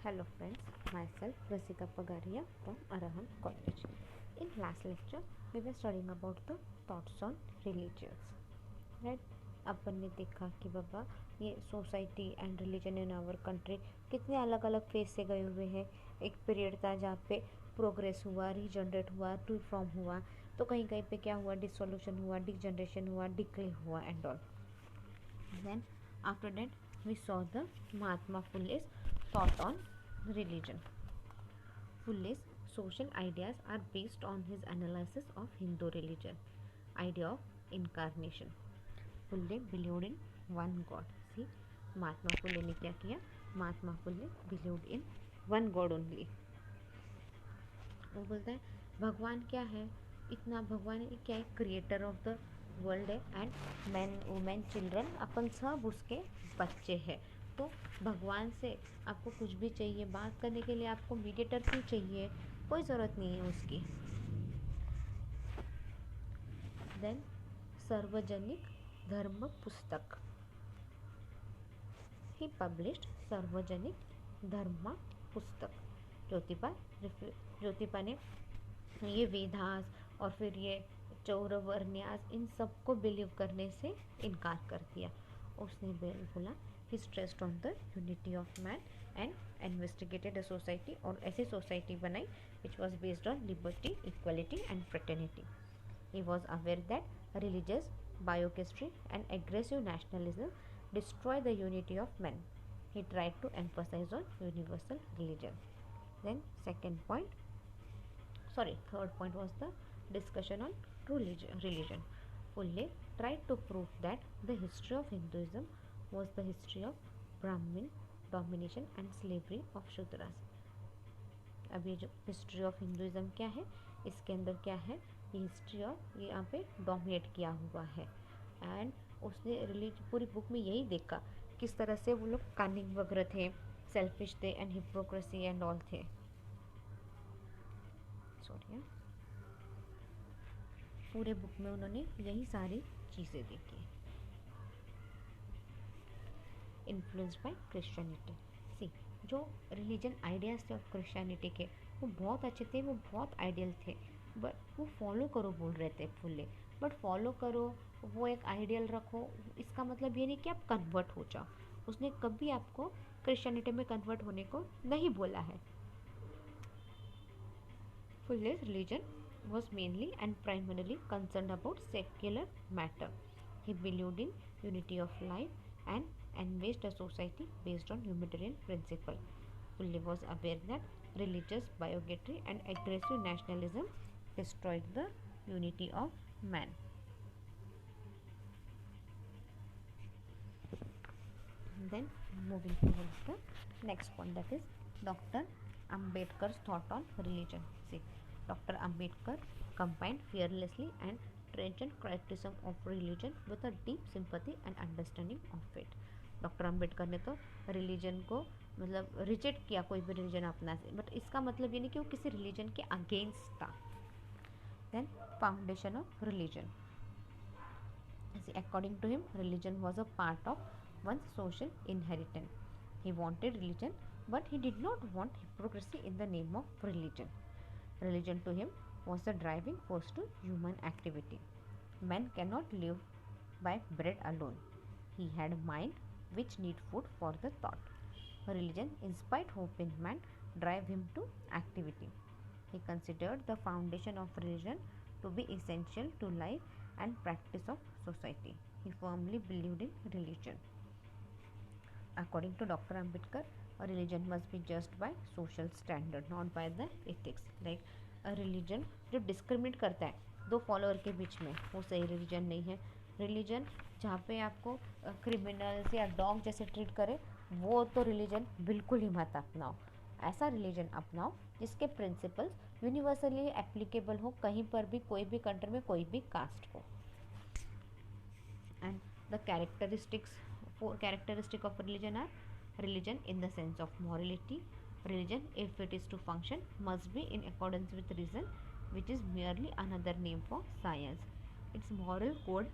Hello friends, myself Rasika Pagaria from Arahant College. In last lecture, we were studying about the thoughts on religions. Right? अपन ने देखा कि बाबा ये society and religion in our country कितने अलग अलग phase से गए हुए हैं. एक पीरियड था जहाँ पे प्रोग्रेस हुआ, रीजनरेट हुआ, रिफॉर्म हुआ, तो कहीं कहीं पे क्या हुआ, डिसोल्यूशन हुआ, डिजनरेशन हुआ, डिक्ले हुआ and all. Then after that we saw the Mahatma Phule's thought on religion. Phule's social ideas are based on his analysis of Hindu religion, idea of incarnation. Phule believed in one God. See, Mahatma Phule ने क्या किया? Mahatma Phule believed in one God only. वो बोलता है भगवान क्या है, इतना भगवान क्या है, क्रिएटर ऑफ द वर्ल्ड है एंड मैन वुमेन चिल्ड्रन अपन सब उसके बच्चे हैं. तो भगवान से आपको कुछ भी चाहिए, बात करने के लिए आपको मीडिएटर क्यों चाहिए, कोई ज़रूरत नहीं है उसकी. देन सार्वजनिक धर्म पुस्तक, ही पब्लिश्ड सार्वजनिक धर्म पुस्तक. ज्योतिबा ने ये वेदास और फिर ये चौरवर्ण्यास इन सबको बिलीव करने से इनकार कर दिया. उसने बोला he stressed on the unity of man and investigated a society, और ऐसी सोसाइटी बनाई which was based on liberty, equality and fraternity. He was aware that religious बायोकेस्ट्री and aggressive nationalism destroy the unity of men. He tried to emphasize on universal religion. Then third point was the discussion on religion. Fulle tried to prove that the history of Hinduism was the history of Brahmin domination and slavery of Shudras. अब ये जो history of Hinduism क्या है, इसके अंदर क्या है, ये हिस्ट्री ऑफ ये यहाँ पे डोमिनेट किया हुआ है. एंड उसने पूरी बुक में यही देखा किस तरह से वो लोग कानिंग वगैरह थे, सेल्फिश थे एंड हिपोक्रेसी एंड ऑल थे. सॉरी, पूरे बुक में उन्होंने यही सारी चीज़ें देखी. Influenced by Christianity. सी, जो रिलीजन आइडियाज थे ऑफ क्रिश्चियनिटी के वो बहुत अच्छे थे, वो बहुत आइडियल थे, बट वो फॉलो करो बोल रहे थे फुल्ले. बट फॉलो करो, वो एक आइडियल रखो, इसका मतलब ये नहीं कि आप कन्वर्ट हो जाओ. उसने कभी आपको क्रिश्चियनिटी में कन्वर्ट होने को नहीं बोला है. Fulle's religion was mainly and primarily concerned about secular matter. He believed in unity of life and envisaged a society based on humanitarian principle. Fulle was aware that religious bigotry and aggressive nationalism destroyed the unity of man. Then moving towards the next point, that is Dr. Ambedkar's thought on religion. See, Dr. Ambedkar combined fearlessly and trenchant criticism of religion with a deep sympathy and understanding of it. Doctor Ambedkar ने तो religion को मतलब reject किया, कोई भी religion अपना से, but इसका मतलब ये नहीं कि वो किसी रिलीजन के अगेंस्ट था. Then foundation of religion. According to him, religion was a part of one's social inheritance. He wanted religion, but he did not want hypocrisy in the name of religion. Religion to him was the driving force to human activity. Man cannot live by bread alone. He had a mind which need food for the thought. Religion inspired hope in man, drive him to activity. He considered the foundation of religion to be essential to life and practice of society. He firmly believed in religion. According to Dr. Ambedkar, a religion must be judged by social standard, not by the ethics. Like a religion जो discriminate करता है दो follower के बीच में, वो सही religion नहीं है. रिलीजन जहाँ पे आपको क्रिमिनल्स या डॉग जैसे ट्रीट करे, वो तो रिलीजन बिल्कुल ही मत अपनाओ. ऐसा रिलीजन अपनाओ जिसके प्रिंसिपल्स यूनिवर्सली एप्लीकेबल हो, कहीं पर भी, कोई भी कंट्री में, कोई भी कास्ट को. And the four characteristic of religion are: religion in the sense of morality. Religion, if it is to function, must be in accordance with reason, which is merely another name for science. Its moral code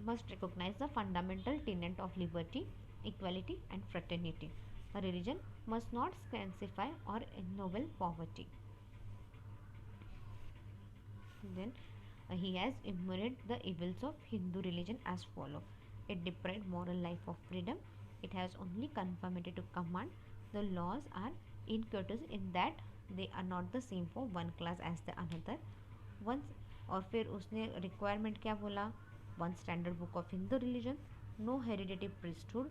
must recognize the fundamental tenet of liberty, equality and fraternity. A religion must not classify or ennoble poverty. Then he has enumerated the evils of Hindu religion as follow. It deprived moral life of freedom. It has only conformity to command. The laws are incourteous in that they are not the same for one class as the another. Once और फिर उसने requirement क्या बोला, one standard book of Hindu religion, no heredity priesthood,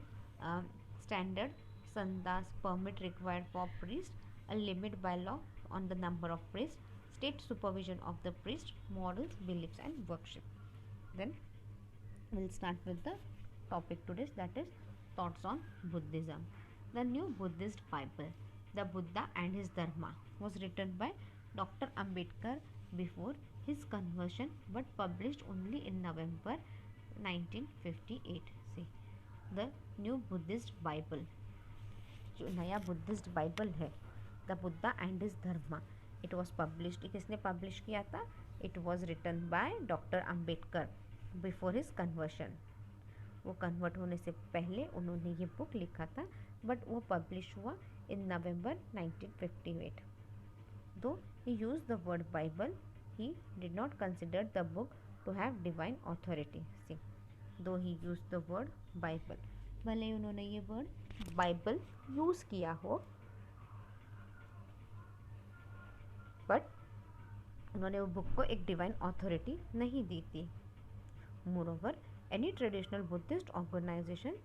standard sandas permit required for priest, a limit by law on the number of priests, state supervision of the priest, morals, beliefs and worship. Then we'll start with the topic today, that is thoughts on Buddhism. The new Buddhist Bible, the Buddha and his Dharma, was written by Dr. Ambedkar before his conversion but published only in November 1958. See, the new Buddhist Bible, जो नया Buddhist bible है, the Buddha and his Dharma, it was published, किसने publish किया था, it was written by doctor Ambedkar before his conversion. वो convert होने से पहले उन्होंने ये बुक लिखा था, बट वो पब्लिश हुआ इन November 1958. Though he use the word Bible, he did not consider the book to have divine authority. See, though he used the word Bible, भले उन्होंने ये वर्ड बाइबल यूज किया हो, बट उन्होंने वो बुक को एक डिवाइन अथॉरिटी नहीं दी थी. Moreover, any traditional Buddhist organization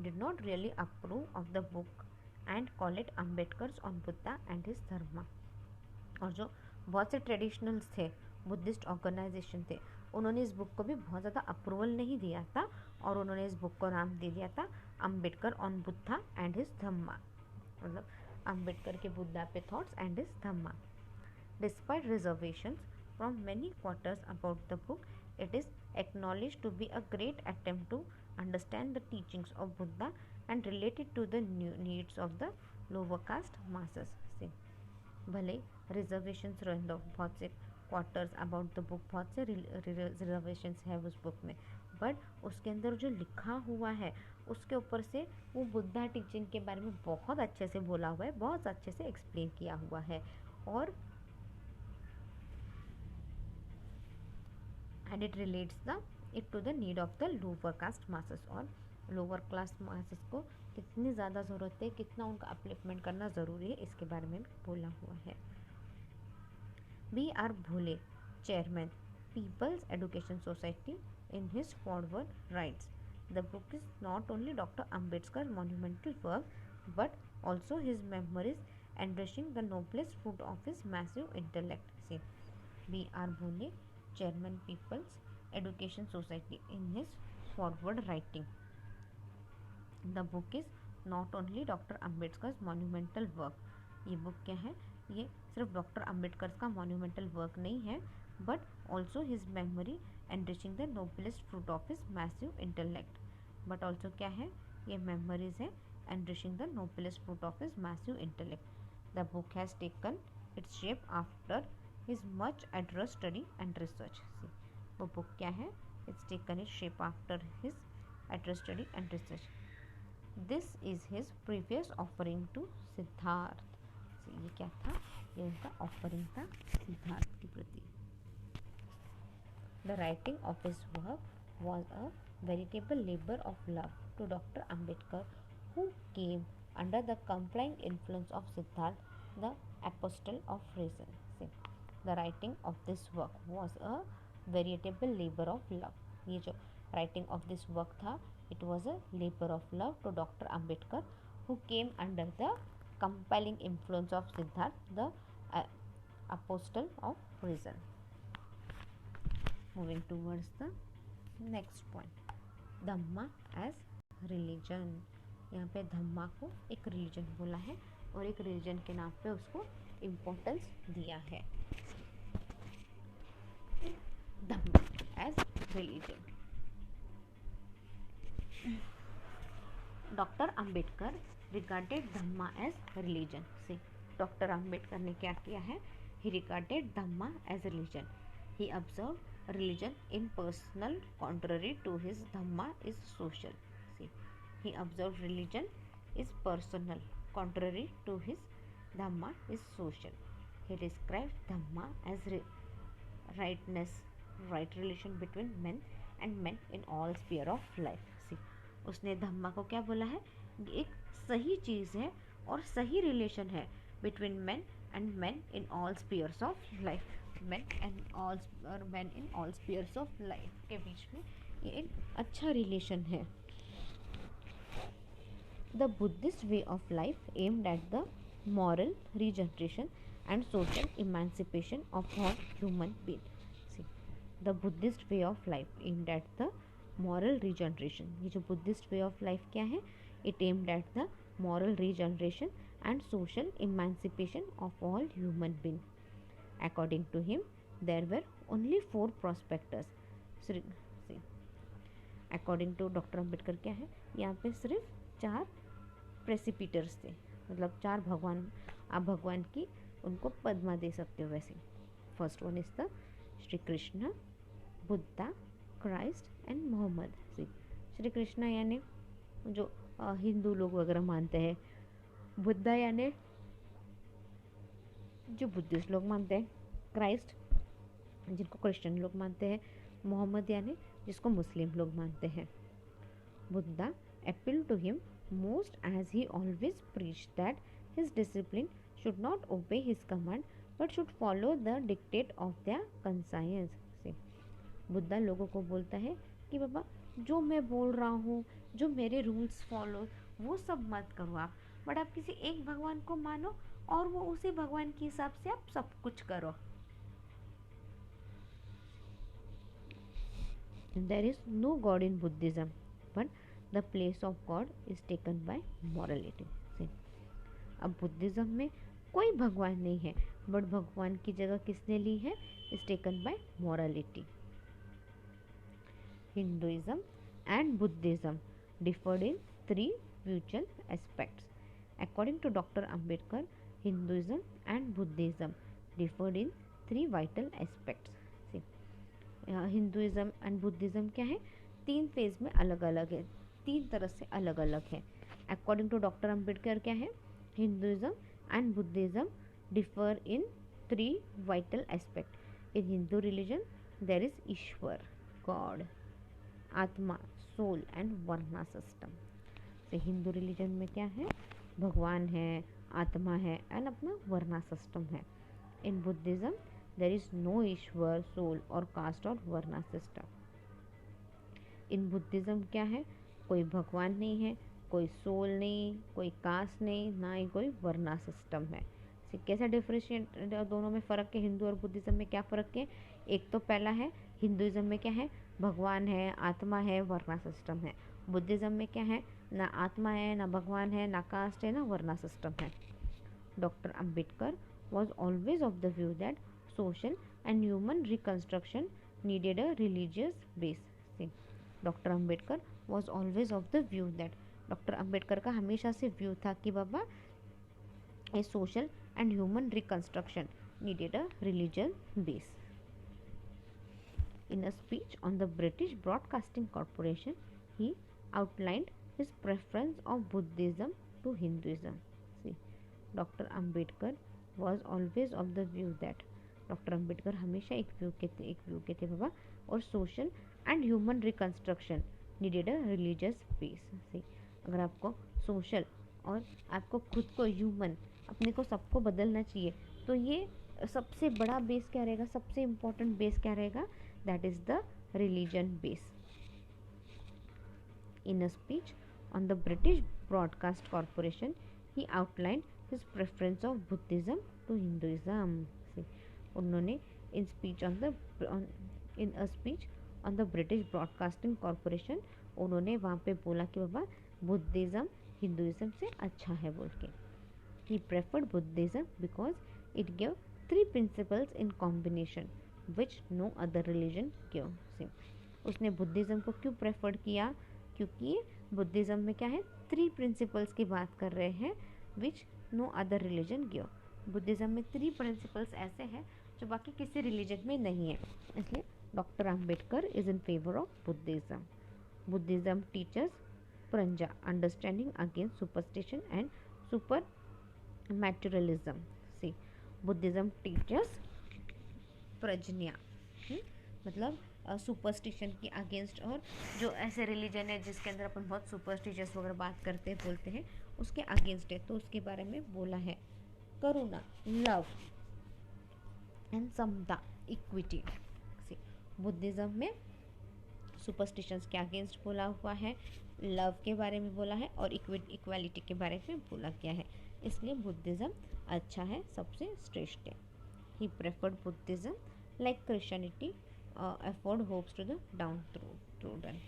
did not really approve of the book and call it Ambedkar's on Buddha and his Dharma. और जो बहुत से ट्रेडिशनल्स थे, बुद्धिस्ट ऑर्गेनाइजेशन थे, उन्होंने इस बुक को भी बहुत ज़्यादा अप्रूवल नहीं दिया था और उन्होंने इस बुक को नाम दे दिया था Ambedkar on Buddha and his Dhamma, मतलब अम्बेडकर के बुद्धा पे thoughts and his Dhamma. Despite reservations from many quarters about the book, it is acknowledged to be a great attempt to understand the teachings of Buddha and relate it to the needs of the lower caste masses. See, भले reservations रह दो, बहुत से quarters about the book, बहुत से reservations है उस book में, बट उसके अंदर जो लिखा हुआ है उसके ऊपर से वो बुद्धा टीचिंग के बारे में बहुत अच्छे से बोला हुआ है, बहुत अच्छे से एक्सप्लेन किया हुआ है. और and it relates it to the need of the lower caste masses, और लोअर क्लास मासेस को कितनी ज़्यादा ज़रूरत है, कितना उनका अपलिफ्टमेंट करना ज़रूरी है, इसके बारे में बोला हुआ है. B R Bhole, chairman people's education society, in his foreword writes, the book is not only Dr. Ambedkar's monumental work but also his memories enriching the noblest fruit of his massive intellect. See, B.R. Bhole, Chairman People's Education Society, in his foreword writing, the book is not only Dr. Ambedkar's monumental work. ये book क्या है, ये सिर्फ doctor Ambedkar का monumental work नहीं है, but also his memory enriching the noblest fruit of his massive intellect. But also क्या है, ये मेमोरीज है enriching the noblest fruit of his massive intellect. The book has taken its shape after his much address study and research. वो book क्या है, it's taken its shape after his address study and research. This is his previous offering to Siddhartha. ये क्या था, ये उनका offering था सिद्धार्थ के प्रति. The writing of his work was a veritable labour of love to doctor Ambedkar, who came under the compelling influence of Siddhartha, the apostle of reason. The writing of this work was a veritable labour of love. ये जो writing of this work था, it was a labour of love to doctor Ambedkar, who came under the compelling influence of Siddharth, the apostle of reason. Moving towards the next point, Dhamma as religion. यहाँ पे धम्मा को एक religion बोला है और एक religion के नाम पे उसको इम्पोर्टेंस दिया है. धम्मा as religion. Doctor Ambedkar regarded Dhamma as religion. See, Dr. Ambedkar ने क्या किया है, he regarded Dhamma as religion. He observed religion impersonal, contrary to his Dhamma is social. See, he observed religion is personal, contrary to his Dhamma is social. He describes Dhamma as rightness, right relation between men and men in all sphere of life. See, उसने धम्मा को क्या बोला है? एक सही चीज़ है और सही रिलेशन है between men and men in all spheres of life. men in all spheres of life के बीच में ये एक अच्छा रिलेशन है. The Buddhist way of life aimed at the moral regeneration and social emancipation of all human beings. See, the Buddhist way of life aimed at the moral regeneration. ये जो Buddhist way of life क्या है? It aimed at the moral regeneration and social emancipation of all human beings. According to him, there were only 4 prospectors. See, according to doctor Ambedkar क्या है? यहाँ पे सिर्फ 4 प्रेसिपिटर्स थे, मतलब 4 भगवान. आप भगवान की उनको पद्मा दे सकते हो वैसे. First one is the Shri Krishna, Buddha, Christ and Mohammed. Shri Krishna यानी जो हिंदू लोग वगैरह मानते हैं, बुद्धा यानी जो बुद्धिस्ट लोग मानते हैं, क्राइस्ट जिनको क्रिश्चियन लोग मानते हैं, मोहम्मद यानी जिसको मुस्लिम लोग मानते हैं. Buddha appeal to him most as he always preached that his discipline should not obey his command but should follow the dictate of their conscience. से बुद्धा लोगों को बोलता है कि बाबा जो मैं बोल रहा हूँ, जो मेरे रूल्स फॉलो, वो सब मत करो आप, बट आप किसी एक भगवान को मानो और वो उसी भगवान के हिसाब से आप सब कुछ करो. There is no God in Buddhism, but the place of God is taken by morality. See, अब बुद्धिज्म में कोई भगवान नहीं है, बट भगवान की जगह किसने ली है? Is taken by morality. Hinduism and Buddhism differed in 3 mutual aspects. According to doctor Ambedkar, Hinduism and Buddhism differed in 3 vital aspects. Hinduism and Buddhism क्या है? 3 फेज में अलग अलग है, 3 तरह से अलग अलग है. अकॉर्डिंग टू डॉक्टर अंबेडकर क्या है? Hinduism and Buddhism differ in 3 vital aspect. In Hindu religion there is Ishwar, God, atma, soul and varna system. तो हिंदू रिलीजन में क्या है? भगवान है, आत्मा है एंड अपना वर्ना सिस्टम है. In Buddhism there is no Ishwar, soul और कास्ट और वर्ना सिस्टम. इन बुद्धिज्म क्या है? कोई भगवान नहीं है, कोई सोल नहीं, कोई कास्ट नहीं, ना ही कोई वर्ना सिस्टम है. कैसा डिफरेंशिएट दोनों में फ़र्क है? हिंदू और बुद्धिज्म में क्या फ़र्क है? एक तो पहला है हिंदुइज्म में क्या है? भगवान है, आत्मा है, वर्ना सिस्टम है. बुद्धिज्म में क्या है? ना आत्मा है, ना भगवान है, ना कास्ट है, ना वर्ना सिस्टम है. Doctor Ambedkar was always of the view that social and human reconstruction needed a religious base. Doctor Ambedkar was always of the view that, doctor Ambedkar का हमेशा से व्यू था कि Baba a social and human reconstruction needed a religious base. In a speech on the British Broadcasting Corporation he outlined his preference of Buddhism to Hinduism. See, doctor Ambedkar was always of the view that, doctor Ambedkar हमेशा एक view के थे बाबा, और social and human reconstruction needed a religious base. से अगर आपको social और आपको खुद को ह्यूमन, अपने को सबको बदलना चाहिए, तो ये सबसे बड़ा बेस क्या रहेगा? सबसे इम्पोर्टेंट बेस क्या रहेगा? That is the religion base. In a speech on the British broadcast corporation he outlined his preference of Buddhism to Hinduism. उन्होंने in a speech on the British Broadcasting Corporation उन्होंने वहाँ पे बोला कि बाबा Buddhism Hinduism से अच्छा है बोल के. He preferred Buddhism because it give 3 principles in combination which no other religion give. उसने बुद्धिज़्म को क्यों प्रेफर्ड किया? क्योंकि बुद्धिज़्म में क्या है? 3 प्रिंसिपल्स की बात कर रहे हैं which no other religion give. Buddhism में 3 प्रिंसिपल्स ऐसे हैं जो बाकी किसी रिलीजन में नहीं है. इसलिए doctor Ambedkar is in favour of Buddhism. Buddhism teaches pranja, understanding against superstition and super materialism. See Buddhism teachers प्रज्ञा, मतलब सुपरस्टिशन के अगेंस्ट, और जो ऐसे रिलीजन है जिसके अंदर अपन बहुत सुपरस्टिशियस वगैरह बात करते हैं बोलते हैं उसके अगेंस्ट है, तो उसके बारे में बोला है। करुणा, लव एंड समता, इक्विटी। बुद्धिज्म में सुपरस्टिशंस के अगेंस्ट बोला हुआ है, लव के बारे में बोला है और इक्वालिटी के बारे में बोला गया है, इसलिए बुद्धिज्म अच्छा है, सबसे श्रेष्ठ है। He preferred Buddhism like Christianity afford hopes to the downtrodden.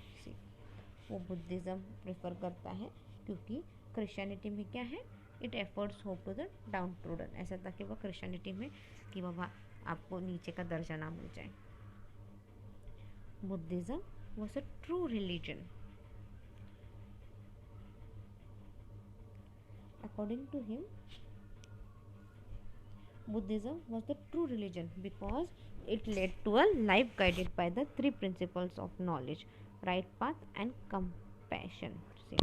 वो बुद्धिज्म प्रेफर करता है क्योंकि क्रिश्चियनिटी में क्या है, it affords hope to the downtrodden, ऐसा था कि वह क्रिश्चियनिटी में कि बाबा आपको नीचे का दर्जा ना मिल जाए। Buddhism was a true religion. According to him, Buddhism was the true religion because it led to a life guided by the three principles of knowledge, right path and compassion. See,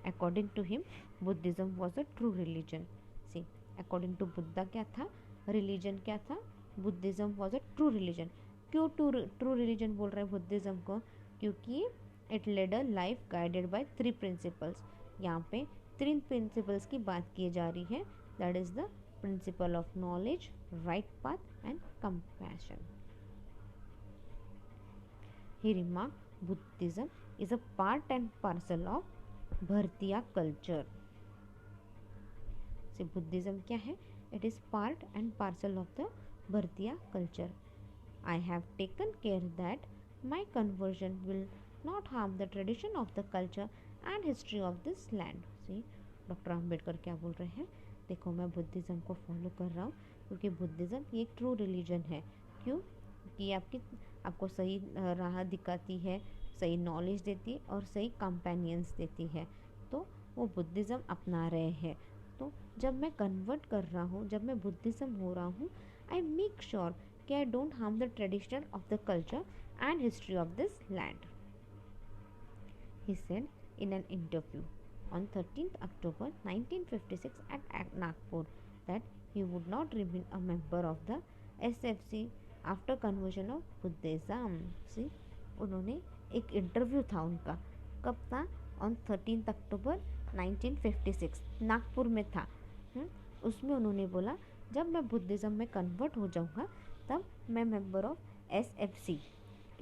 according to him, Buddhism was a true religion. See, according to Buddha क्या था, religion क्या था, Buddhism was a true religion. क्यों true religion बोल रहे हैं Buddhism को, क्योंकि it led a life guided by three principles. यहाँ पे तीन प्रिंसिपल्स की बात की जा रही है, that is the principle of knowledge, right path and compassion. He remark Buddhism is a part and parcel of भारतीय कल्चर। से बुद्धिज्म क्या है, it is part and parcel of the भारतीय culture. I have taken care that my conversion will not harm the tradition of the culture and history of this land. See, doctor Ambedkar क्या बोल रहे हैं, देखो मैं Buddhism को follow कर रहा हूँ क्योंकि बुद्धिज़्म ये एक ट्रू रिलीजन है। क्यों कि आपको सही राह दिखाती है, सही नॉलेज देती है और सही कंपेनियंस देती है, तो वो बुद्धिज़्म अपना रहे हैं। तो जब मैं कन्वर्ट कर रहा हूँ, जब मैं बुद्धिज़्म हो रहा हूँ, आई मेक श्योर कि I don't harm the tradition of the culture and history of this land. He said in an interview on 13th October 1956 at Nagpur that he would not remain a member of the SFC after conversion of Buddhism. See, उन्होंने एक interview था उनका, कब था, on 13 अक्टूबर 1956 नागपुर में था। उसमें उन्होंने बोला जब मैं बुद्धिज़्म में कन्वर्ट हो जाऊंगा तब मैं मेंबर ऑफ SFC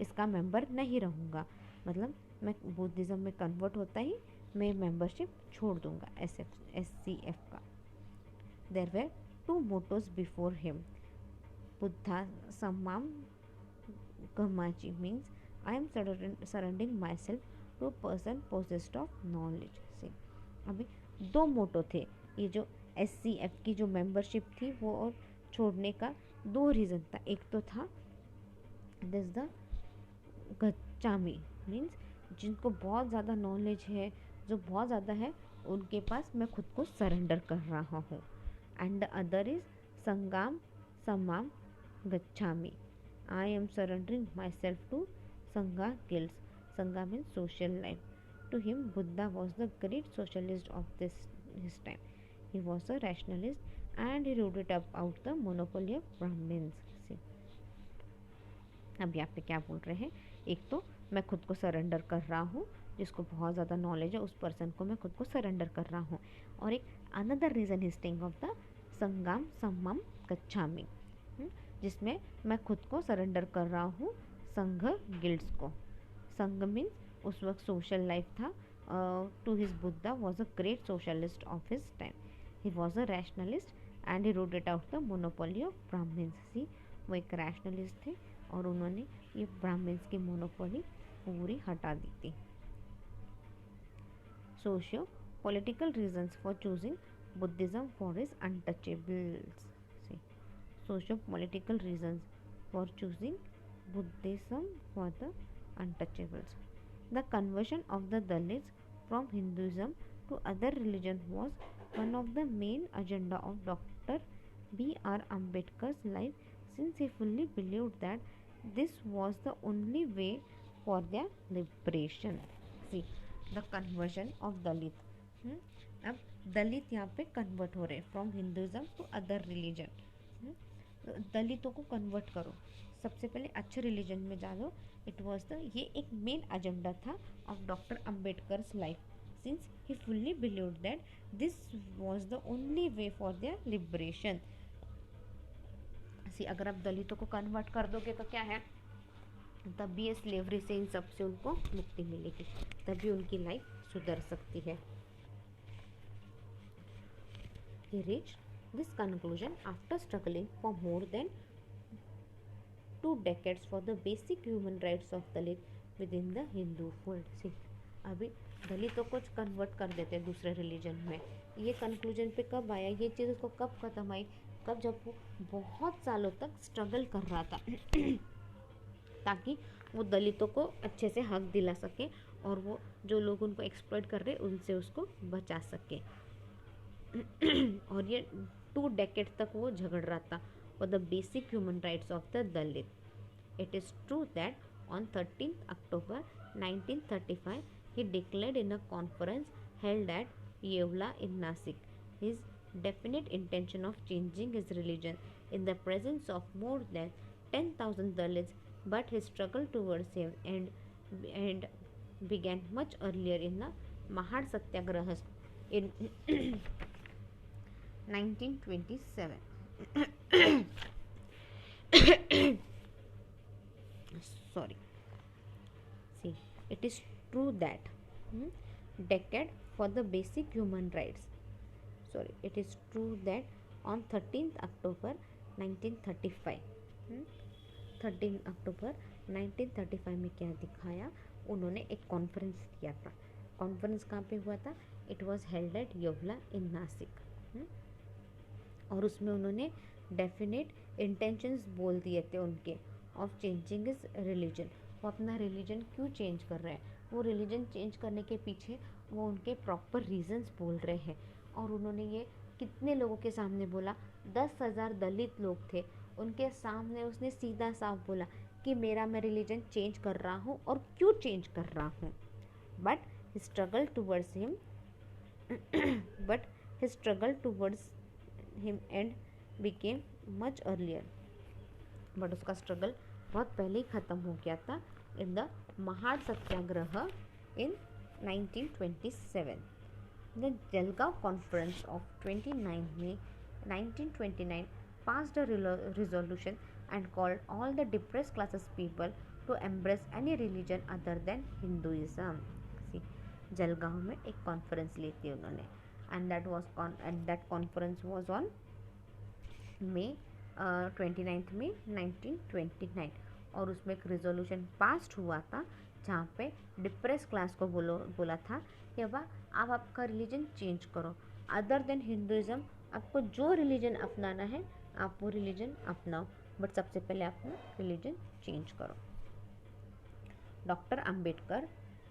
इसका मेंबर नहीं रहूँगा, मतलब मैं बुद्धिज़्म में कन्वर्ट होता ही मैं मेंबरशिप छोड़ दूंगा SCF का। There were two mottos before him, Buddha सम्माम गमाची means I am surrendering my self to person possessed of knowledge. से अभी दो मोटो थे, ये जो SCF की जो मेंबरशिप थी वो और छोड़ने का दो रीज़न था। एक तो था दिस द गच्चामी मीन्स जिनको बहुत ज़्यादा नॉलेज है, जो बहुत ज़्यादा है, उनके पास मैं खुद को सरेंडर कर रहा हूँ। एंड द अदर इज संगाम समाम गच्छामी, I am surrendering my self to Sangha guilds. Sangha means social life. To him Buddha was the great socialist of this his time. He was a rationalist and he rooted out the monopoly of Brahmins. अब यहाँ पे क्या बोल रहे हैं, एक तो मैं खुद को सरेंडर कर रहा हूँ, जिसको बहुत ज़्यादा नॉलेज है उस पर्सन को मैं खुद को सरेंडर कर रहा हूँ, और एक अनदर रीज़न हिस्टिंग ऑफ द संगाम सम्मम गच्छामी, जिसमें मैं खुद को सरेंडर कर रहा हूँ संघ गिल्ड्स को। संघ मीन्स उस वक्त सोशल लाइफ था। To his Buddha was a great socialist of his time. He was a rationalist and he rooted out the monopoly of Brahmins. See, वो एक रैशनलिस्ट थे और उन्होंने ये ब्राह्मण्स की मोनोपोली पूरी हटा दी थी। Socio political reasons for choosing Buddhism for his untouchables. Socio political reasons for choosing Buddhism for the untouchables. The conversion of the Dalits from Hinduism to other religion was one of the main agenda of Dr. B.R. Ambedkar's life, since he fully believed that this was the only way for their liberation. See, the conversion of Dalit. अब दलित यहाँ पे convert हो रहे हैं from Hinduism to other religion. दलितों को convert करो, सबसे पहले अच्छे रिलीजन में डालो। इट वॉज द ये एक मेन एजेंडा था of doctor Ambedkar's life, since he fully believed that this was the only way for their liberation. अगर आप दलितों को कन्वर्ट कर दोगे तो क्या है, तभी ये स्लेवरी से इन सब से उनको मुक्ति मिलेगी, तभी उनकी लाइफ सुधर सकती है। He reached this conclusion after struggling for more than 2 decades for the basic human rights of Dalit within the Hindu fold। See, अभी दलितों को कन्वर्ट कर देते हैं दूसरे रिलीजन में। ये कंक्लूजन पे कब आया, ये चीज़ उसको कब खत्म आई, कब, जब वो बहुत सालों तक स्ट्रगल कर रहा था ताकि वो दलितों को अच्छे से हक दिला सके और वो जो लोग उनको एक्सप्लॉइट कर रहे उनसे उसको बचा सके। और ये 2 डेकेड तक वो झगड़ रहा था for the basic human rights of the Dalit. It is true that on 13 October 1935 he declared in a conference held at Yeola in Nasik his definite intention of changing his religion in the presence of more than 10,000 Dalits, but his struggle towards him and began much earlier in the Mahad Satyagraha in 1927. Sorry. See, it is true that decade for the basic human rights. Sorry, it is true that on 13th October 1935, 13 अक्टूबर 1935 में क्या दिखाया, उन्होंने एक conference किया था। Conference कहाँ पे हुआ था, it was held at Yeola in Nashik. और उसमें उन्होंने डेफिनेट इंटेंशंस बोल दिए थे उनके ऑफ चेंजिंग इज रिलीजन। वो अपना रिलीजन क्यों चेंज कर रहे हैं, वो रिलीजन चेंज करने के पीछे वो उनके प्रॉपर रीजंस बोल रहे हैं। और उन्होंने ये कितने लोगों के सामने बोला, 10,000 दलित लोग थे उनके सामने, उसने सीधा साफ बोला कि मैं रिलीजन चेंज कर रहा हूँ और क्यों चेंज कर रहा हूँ। But he struggle towards him and became much earlier. But उसका स्ट्रगल बहुत पहले ही ख़त्म हो गया था in the Mahad Satyagraha in 1927। The Jalgaon conference of 29 May 1929 passed a resolution and called all the depressed classes people to embrace any religion other than Hinduism। Jalgaon में एक conference ली थी उन्होंने, and that conference was on May 29 May 1929। और उसमें एक resolution passed हुआ था जहाँ पे डिप्रेस क्लास को बोला था कि अब आप आपका रिलीजन चेंज करो, अदर देन हिंदुज़म आपको जो रिलीजन अपनाना है आप वो रिलीजन अपनाओ, बट सबसे पहले अपना रिलीजन चेंज करो। Doctor Ambedkar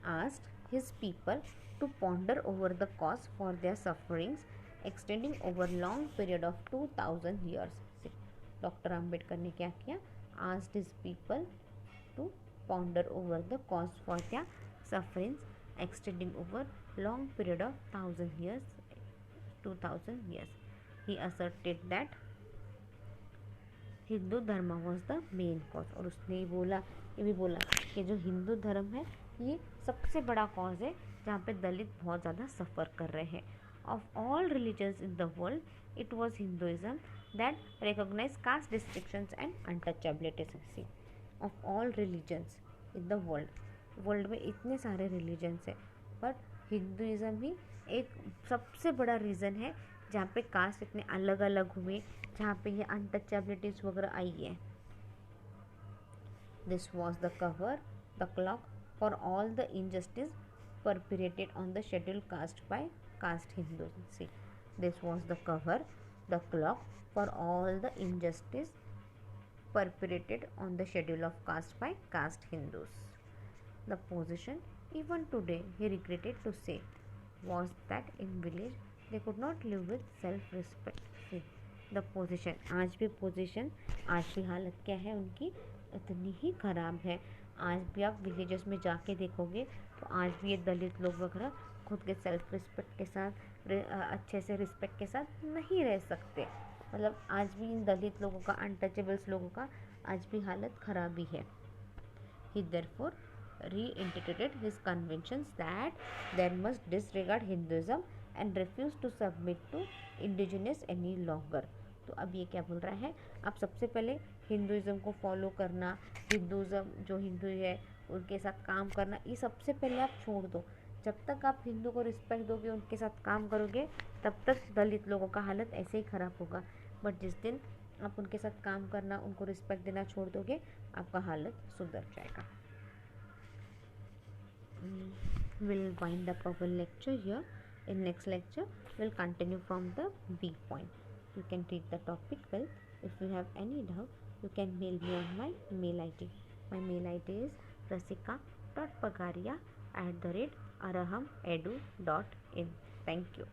asked his people to ponder over the cause for their sufferings extending over long period of 2000 years. Doctor Ambedkar ने क्या किया, asked his people to ponder over the cause for their sufferings extending over long period of 2000 years। He asserted that Hindu धर्म was the main cause। और उसने ये भी बोला कि जो हिंदू धर्म है ये सबसे बड़ा कॉज है जहाँ पे दलित बहुत ज़्यादा सफ़र कर रहे हैं। Of all religions in the world it was Hinduism that recognise caste distinctions and untouchabilities. Of all religions in the world में इतने सारे रिलीजन्स हैं, बट हिंदुइज़्म ही एक सबसे बड़ा रीज़न है जहाँ पे कास्ट इतने अलग अलग हुए, जहाँ पे ये अनटचेबिलिटीज़ वगैरह आई है। This was the clock for all the injustice perpetrated on the scheduled caste by caste Hindus। See, this was the clock for all the injustice perpetrated on the schedule of caste by caste Hindus। The position even today, he regretted to say, was that in village they could not live with self-respect। See, the position, आज भी हालत क्या है उनकी, इतनी ही ख़राब है। आज भी आप विलेजेस में जाके देखोगे तो आज भी ये दलित लोग वगैरह खुद के सेल्फ रिस्पेक्ट के साथ अच्छे से रिस्पेक्ट के साथ नहीं रह सकते। मतलब आज भी इन दलित लोगों का, अनटचेबल्स लोगों का आज भी हालत खराब ही है। He therefore reinterpreted his convictions that there must disregard Hinduism and refuse to submit to indigenous any longer। तो अब ये क्या बोल रहा है, आप सबसे पहले हिंदुज़म को फॉलो करना, हिंदुज़म जो हिंदू है उनके साथ काम करना, ये सबसे पहले आप छोड़ दो। जब तक आप हिंदू को रिस्पेक्ट दोगे, उनके साथ काम करोगे, तब तक दलित लोगों का हालत ऐसे ही ख़राब होगा। बट जिस दिन आप उनके साथ काम करना, उनको रिस्पेक्ट देना छोड़ दोगे, आपका हालत सुधर जाएगा। We'll wind up our lecture here. In next lecture we'll continue from the B point. You can read the topic well. If you have any doubt, you can mail me on my mail id. My mail id is rasika.pagaria@arahamedu.in. Thank you.